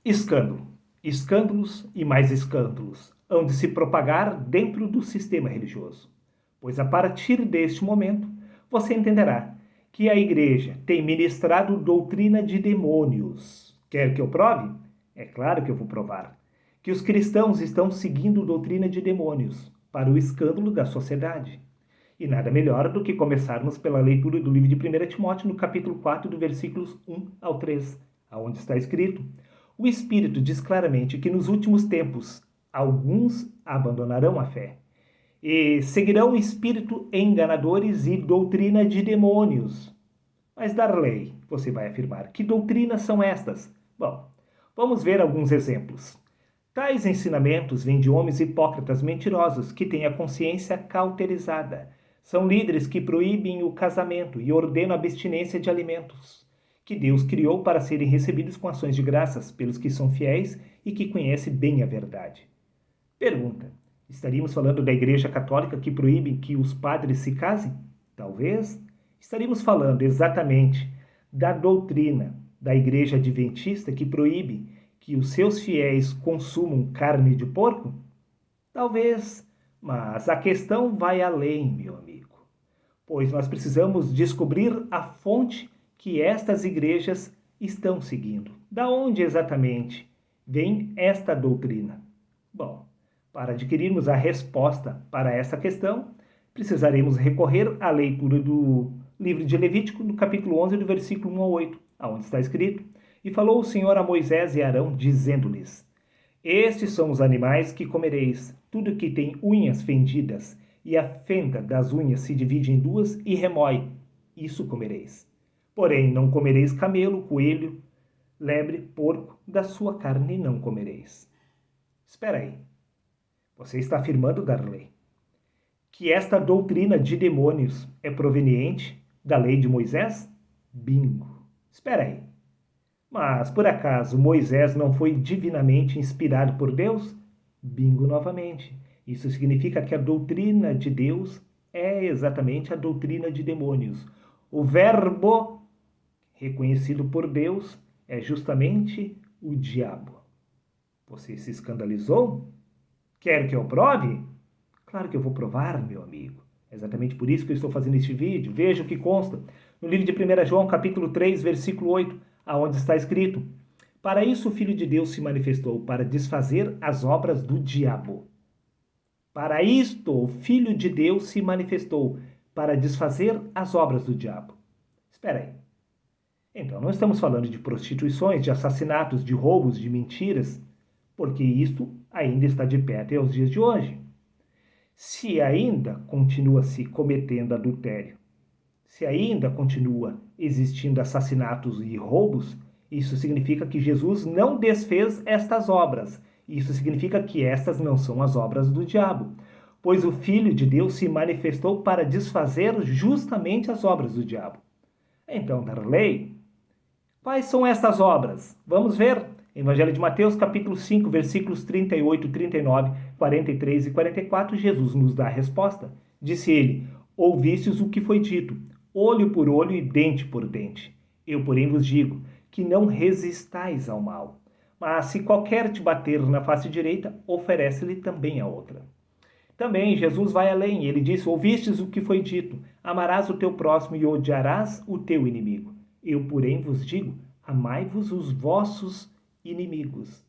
Escândalo. Escândalos e mais escândalos hão de se propagar dentro do sistema religioso, pois a partir deste momento você entenderá que a Igreja tem ministrado doutrina de demônios. Quer que eu prove? É claro que eu vou provar. Que os cristãos estão seguindo doutrina de demônios para o escândalo da sociedade. E nada melhor do que começarmos pela leitura do livro de 1 Timóteo, no capítulo 4, do versículos 1 ao 3, aonde está escrito: o Espírito diz claramente que nos últimos tempos alguns abandonarão a fé e seguirão espírito enganadores e doutrina de demônios. Mas, Darley, você vai afirmar, que doutrinas são estas? Bom, vamos ver alguns exemplos. Tais ensinamentos vêm de homens hipócritas mentirosos que têm a consciência cauterizada. São líderes que proíbem o casamento e ordenam a abstinência de alimentos que Deus criou para serem recebidos com ações de graças pelos que são fiéis e que conhecem bem a verdade. Pergunta: estaríamos falando da Igreja Católica que proíbe que os padres se casem? Talvez. Estaríamos falando exatamente da doutrina da Igreja Adventista que proíbe que os seus fiéis consumam carne de porco? Talvez. Mas a questão vai além, meu amigo, pois nós precisamos descobrir a fonte que estas igrejas estão seguindo. Da onde exatamente vem esta doutrina? Bom, para adquirirmos a resposta para essa questão, precisaremos recorrer à leitura do livro de Levítico, no capítulo 11, do versículo 1 ao 8, onde está escrito: e falou o Senhor a Moisés e Arão, dizendo-lhes: estes são os animais que comereis, tudo que tem unhas fendidas, e a fenda das unhas se divide em duas e remói, isso comereis. Porém, não comereis camelo, coelho, lebre, porco, da sua carne não comereis. Espera aí. Você está afirmando, Darley, que esta doutrina de demônios é proveniente da lei de Moisés? Bingo. Espera aí. Mas, por acaso, Moisés não foi divinamente inspirado por Deus? Bingo novamente. Isso significa que a doutrina de Deus é exatamente a doutrina de demônios. O verbo reconhecido por Deus é justamente o diabo. Você se escandalizou? Quer que eu prove? Claro que eu vou provar, meu amigo. É exatamente por isso que eu estou fazendo este vídeo. Veja o que consta no livro de 1 João, capítulo 3, versículo 8, aonde está escrito: para isso o Filho de Deus se manifestou, para desfazer as obras do diabo. Para isto o Filho de Deus se manifestou, para desfazer as obras do diabo. Espera aí. Então, não estamos falando de prostituições, de assassinatos, de roubos, de mentiras, porque isto ainda está de pé até os dias de hoje. Se ainda continua se cometendo adultério, se ainda continua existindo assassinatos e roubos, isso significa que Jesus não desfez estas obras. Isso significa que estas não são as obras do diabo, pois o Filho de Deus se manifestou para desfazer justamente as obras do diabo. Então, Darley, quais são estas obras? Vamos ver. Evangelho de Mateus, capítulo 5, versículos 38, 39, 43 e 44, Jesus nos dá a resposta. Disse ele: ouvistes o que foi dito, olho por olho e dente por dente. Eu, porém, vos digo que não resistais ao mal. Mas se qualquer te bater na face direita, oferece-lhe também a outra. Também Jesus vai além. Ele disse: ouvistes o que foi dito, amarás o teu próximo e odiarás o teu inimigo. Eu, porém, vos digo, amai-vos os vossos inimigos.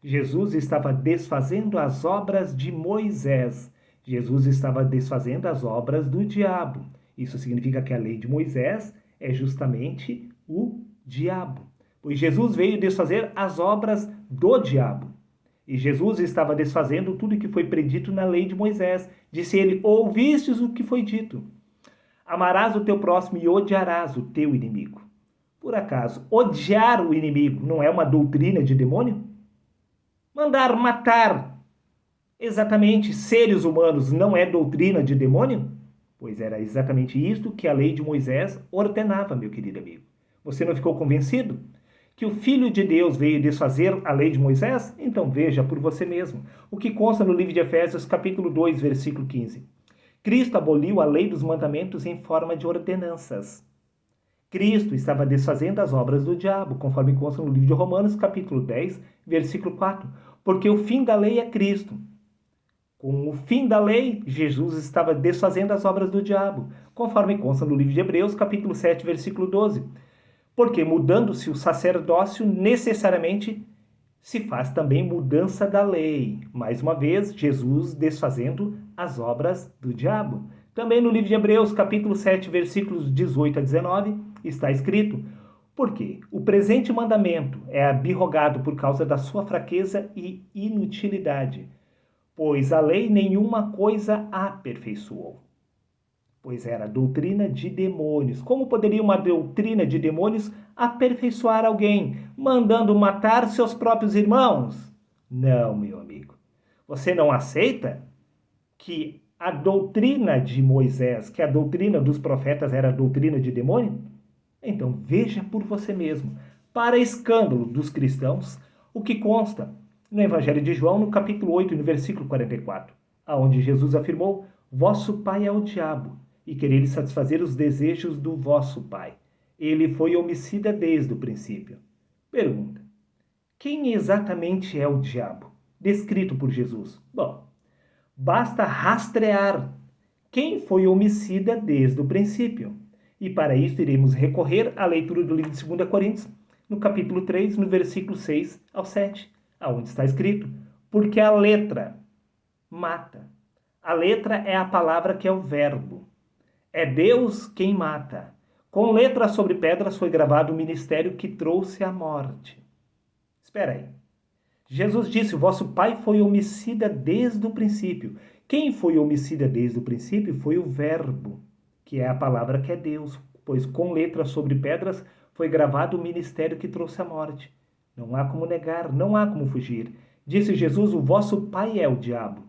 Jesus estava desfazendo as obras de Moisés. Jesus estava desfazendo as obras do diabo. Isso significa que a lei de Moisés é justamente o diabo. Pois Jesus veio desfazer as obras do diabo. E Jesus estava desfazendo tudo que foi predito na lei de Moisés. Disse ele: ouvistes o que foi dito. Amarás o teu próximo e odiarás o teu inimigo. Por acaso, odiar o inimigo não é uma doutrina de demônio? Mandar matar exatamente seres humanos não é doutrina de demônio? Pois era exatamente isto que a lei de Moisés ordenava, meu querido amigo. Você não ficou convencido que o Filho de Deus veio desfazer a lei de Moisés? Então veja por você mesmo o que consta no livro de Efésios, capítulo 2, versículo 15. Cristo aboliu a lei dos mandamentos em forma de ordenanças. Cristo estava desfazendo as obras do diabo, conforme consta no livro de Romanos, capítulo 10, versículo 4. Porque o fim da lei é Cristo. Com o fim da lei, Jesus estava desfazendo as obras do diabo, conforme consta no livro de Hebreus, capítulo 7, versículo 12. Porque mudando-se o sacerdócio, necessariamente se faz também mudança da lei. Mais uma vez, Jesus desfazendo as obras do diabo. Também no livro de Hebreus, capítulo 7, versículos 18 a 19, está escrito: porque o presente mandamento é abrogado por causa da sua fraqueza e inutilidade, pois a lei nenhuma coisa aperfeiçoou, pois era doutrina de demônios. Como poderia uma doutrina de demônios aperfeiçoar alguém, mandando matar seus próprios irmãos? Não, meu amigo. Você não aceita que a doutrina de Moisés, que a doutrina dos profetas era a doutrina de demônio? Então veja por você mesmo, para escândalo dos cristãos, o que consta no Evangelho de João, no capítulo 8, no versículo 44, aonde Jesus afirmou: vosso pai é o diabo, e quereis satisfazer os desejos do vosso pai. Ele foi homicida desde o princípio. Pergunta: quem exatamente é o diabo, descrito por Jesus? Bom, basta rastrear quem foi homicida desde o princípio. E para isso iremos recorrer à leitura do livro de 2 Coríntios, no capítulo 3, no versículo 6 ao 7, aonde está escrito: porque a letra mata. A letra é a palavra que é o verbo. É Deus quem mata. Com letras sobre pedras foi gravado o ministério que trouxe a morte. Espera aí. Jesus disse: o vosso pai foi homicida desde o princípio. Quem foi homicida desde o princípio foi o verbo, que é a palavra que é Deus, pois com letras sobre pedras foi gravado o ministério que trouxe a morte. Não há como negar, não há como fugir. Disse Jesus: o vosso pai é o diabo.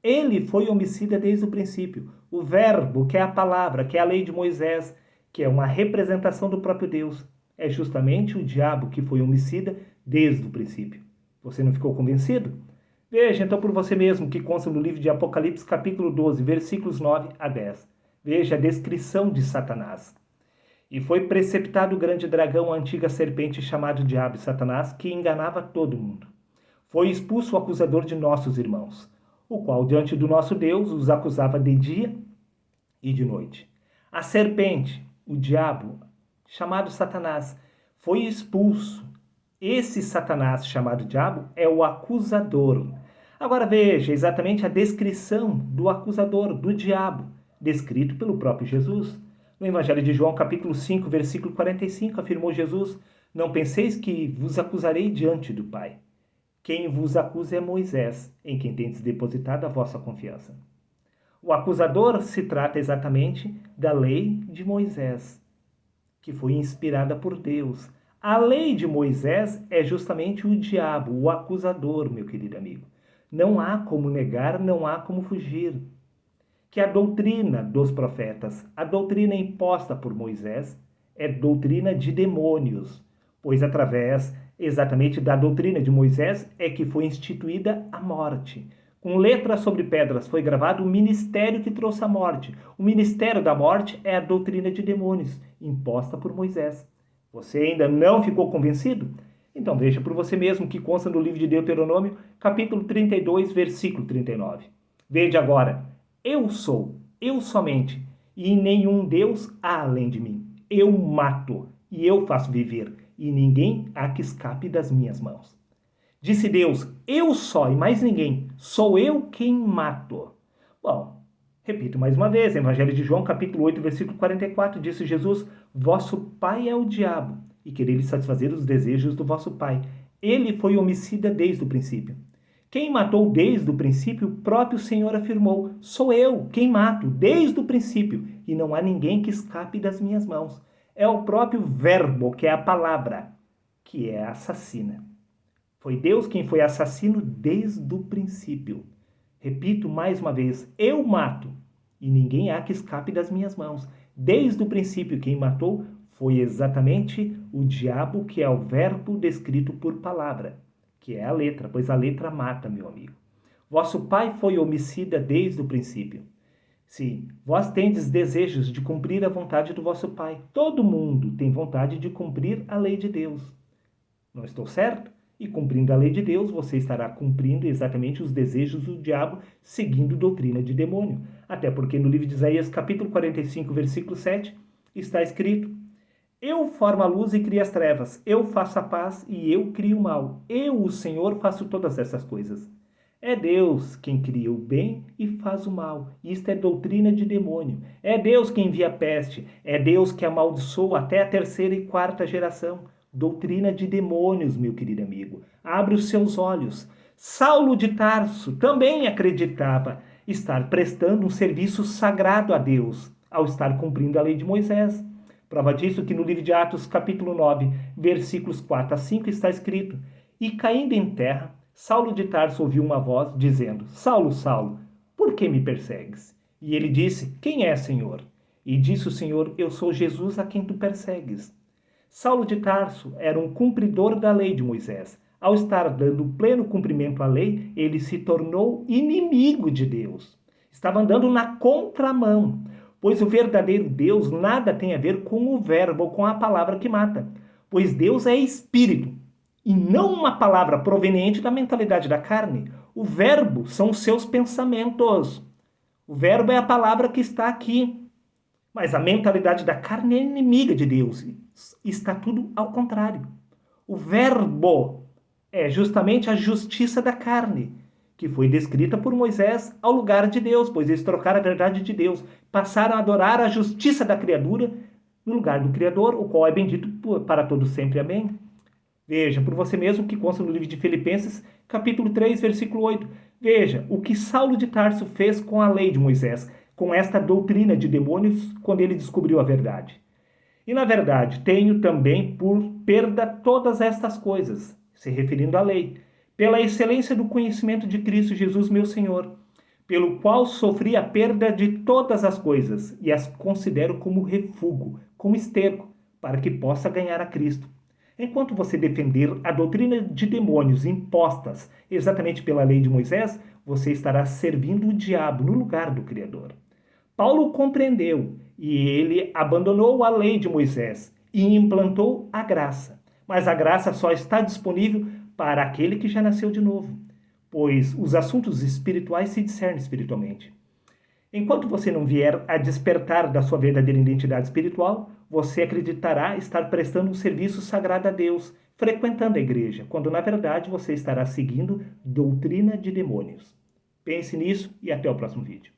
Ele foi homicida desde o princípio. O verbo, que é a palavra, que é a lei de Moisés, que é uma representação do próprio Deus, é justamente o diabo que foi homicida desde o princípio. Você não ficou convencido? Veja então por você mesmo que consta no livro de Apocalipse, capítulo 12, versículos 9 a 10. Veja a descrição de Satanás. E foi preceptado o grande dragão, a antiga serpente, chamado Diabo e Satanás, que enganava todo mundo. Foi expulso o acusador de nossos irmãos, o qual diante do nosso Deus os acusava de dia e de noite. A serpente, o diabo, chamado Satanás, foi expulso. Esse Satanás, chamado diabo, é o acusador. Agora veja exatamente a descrição do acusador, do diabo, descrito pelo próprio Jesus. No Evangelho de João, capítulo 5, versículo 45, afirmou Jesus: não penseis que vos acusarei diante do Pai. Quem vos acusa é Moisés, em quem tendes depositado a vossa confiança. O acusador se trata exatamente da lei de Moisés, que foi inspirada por Deus. A lei de Moisés é justamente o diabo, o acusador, meu querido amigo. Não há como negar, não há como fugir. Que a doutrina dos profetas, a doutrina imposta por Moisés, é doutrina de demônios, pois através exatamente da doutrina de Moisés é que foi instituída a morte. Com letras sobre pedras foi gravado o ministério que trouxe a morte. O ministério da morte é a doutrina de demônios, imposta por Moisés. Você ainda não ficou convencido? Então veja por você mesmo que consta no livro de Deuteronômio, capítulo 32, versículo 39. Veja agora: eu sou, eu somente, e nenhum Deus há além de mim. Eu mato e eu faço viver, e ninguém há que escape das minhas mãos. Disse Deus: eu só e mais ninguém, sou eu quem mato. Bom, repito mais uma vez, Evangelho de João, capítulo 8, versículo 44, disse Jesus: vosso pai é o diabo, e quereis satisfazer os desejos do vosso pai. Ele foi homicida desde o princípio. Quem matou desde o princípio, o próprio Senhor afirmou: sou eu quem mato desde o princípio, e não há ninguém que escape das minhas mãos. É o próprio verbo, que é a palavra, que é assassina. Foi Deus quem foi assassino desde o princípio. Repito mais uma vez: eu mato, e ninguém há que escape das minhas mãos. Desde o princípio, quem matou foi exatamente o diabo, que é o verbo descrito por palavra, que é a letra, pois a letra mata, meu amigo. Vosso pai foi homicida desde o princípio. Sim, vós tendes desejos de cumprir a vontade do vosso Pai. Todo mundo tem vontade de cumprir a lei de Deus. Não estou certo? E cumprindo a lei de Deus, você estará cumprindo exatamente os desejos do diabo, seguindo doutrina de demônio. Até porque no livro de Isaías, capítulo 45, versículo 7, está escrito: Eu formo a luz e crio as trevas, eu faço a paz e eu crio o mal. Eu, o Senhor, faço todas essas coisas. É Deus quem cria o bem e faz o mal. Isto é doutrina de demônio. É Deus quem envia a peste. É Deus que amaldiçoa até a terceira e quarta geração. Doutrina de demônios, meu querido amigo. Abre os seus olhos. Saulo de Tarso também acreditava estar prestando um serviço sagrado a Deus ao estar cumprindo a lei de Moisés. Prova disso que no livro de Atos, capítulo 9, versículos 4 a 5, está escrito: E caindo em terra, Saulo de Tarso ouviu uma voz dizendo: Saulo, Saulo, por que me persegues? E ele disse: Quem é, Senhor? E disse o Senhor: Eu sou Jesus a quem tu persegues. Saulo de Tarso era um cumpridor da lei de Moisés. Ao estar dando pleno cumprimento à lei, ele se tornou inimigo de Deus. Estava andando na contramão, pois o verdadeiro Deus nada tem a ver com o verbo ou com a palavra que mata, pois Deus é espírito e não uma palavra proveniente da mentalidade da carne. O verbo são os seus pensamentos. O verbo é a palavra que está aqui. Mas a mentalidade da carne é inimiga de Deus. Está tudo ao contrário. O verbo é justamente a justiça da carne, que foi descrita por Moisés ao lugar de Deus, pois eles trocaram a verdade de Deus, passaram a adorar a justiça da criatura no lugar do Criador, o qual é bendito para todos sempre. Amém? Veja por você mesmo que consta no livro de Filipenses, capítulo 3, versículo 8. Veja o que Saulo de Tarso fez com a lei de Moisés, com esta doutrina de demônios, quando ele descobriu a verdade. E na verdade, tenho também por perda todas estas coisas, se referindo à lei, pela excelência do conhecimento de Cristo Jesus, meu Senhor, pelo qual sofri a perda de todas as coisas e as considero como refúgio, como esterco, para que possa ganhar a Cristo. Enquanto você defender a doutrina de demônios impostas exatamente pela lei de Moisés, você estará servindo o diabo no lugar do Criador. Paulo compreendeu e ele abandonou a lei de Moisés e implantou a graça. Mas a graça só está disponível para aquele que já nasceu de novo, pois os assuntos espirituais se discernem espiritualmente. Enquanto você não vier a despertar da sua verdadeira identidade espiritual, você acreditará estar prestando um serviço sagrado a Deus, frequentando a igreja, quando na verdade você estará seguindo doutrina de demônios. Pense nisso e até o próximo vídeo.